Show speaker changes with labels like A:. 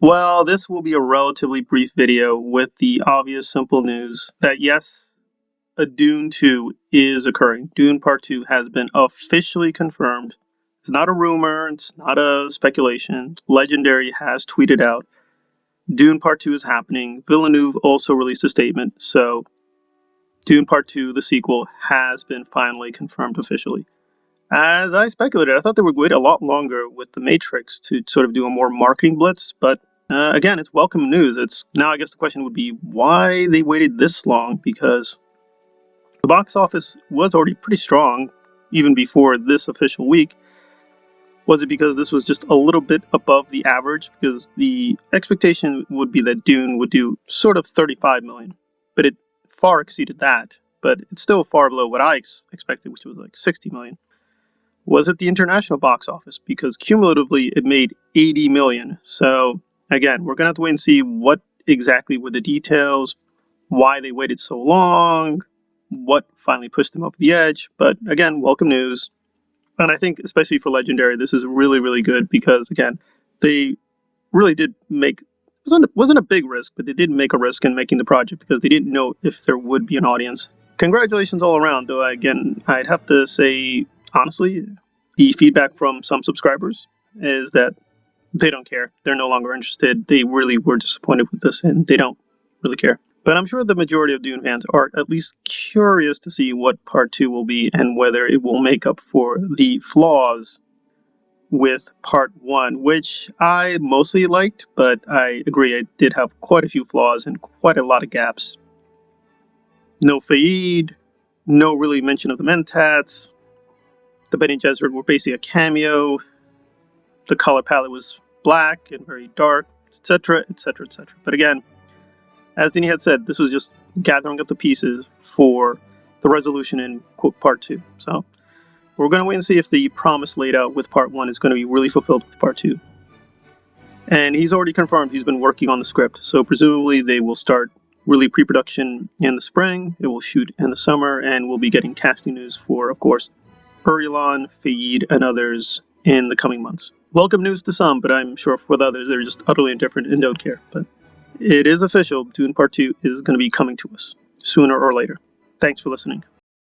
A: Well, this will be a relatively brief video with the obvious simple news that yes, a Dune 2 is occurring. Dune Part 2 has been officially confirmed. It's not a rumor, it's not a speculation. Legendary has tweeted out Dune Part 2 is happening. Villeneuve also released a statement, so Dune Part 2, the sequel, has been finally confirmed officially. As I speculated, I thought they would wait a lot longer with The Matrix to sort of do a more marketing blitz, but again, it's welcome news. It's now, I guess the question would be why they waited this long, because the box office was already pretty strong even before this official week. Was it because this was just a little bit above the average? Because the expectation would be that Dune would do sort of 35 million, but it far exceeded that. But it's still far below what I expected, which was like 60 million. Was it the international box office? Because cumulatively it made 80 million. So again, we're gonna have to wait and see what exactly were the details, why they waited so long, what finally pushed them over the edge. But again, welcome news. And I think especially for Legendary, this is really, really good because again, they really did make wasn't a big risk, but they did make a risk in making the project because they didn't know if there would be an audience. Congratulations all around, though again, I'd have to say honestly, the feedback from some subscribers is that they don't care. They're no longer interested. They really were disappointed with this and they don't really care. But I'm sure the majority of Dune fans are at least curious to see what part 2 will be and whether it will make up for the flaws with part 1, which I mostly liked, but I agree it did have quite a few flaws and quite a lot of gaps. No Fayed, no really mention of the Mentats, the Bene Gesserit were basically a cameo, the color palette was black and very dark, etc., etc., etc. But again, as Dini had said, this was just gathering up the pieces for the resolution in quote part 2. So we're going to wait and see if the promise laid out with part 1 is going to be really fulfilled with part 2. And he's already confirmed he's been working on the script, so presumably they will start really pre-production in the spring, it will shoot in the summer, and we'll be getting casting news for, of course, Urilan, Fayed, and others in the coming months. Welcome news to some, but I'm sure for the others they're just utterly indifferent and don't care. But it is official, Dune Part 2 is going to be coming to us, sooner or later. Thanks for listening.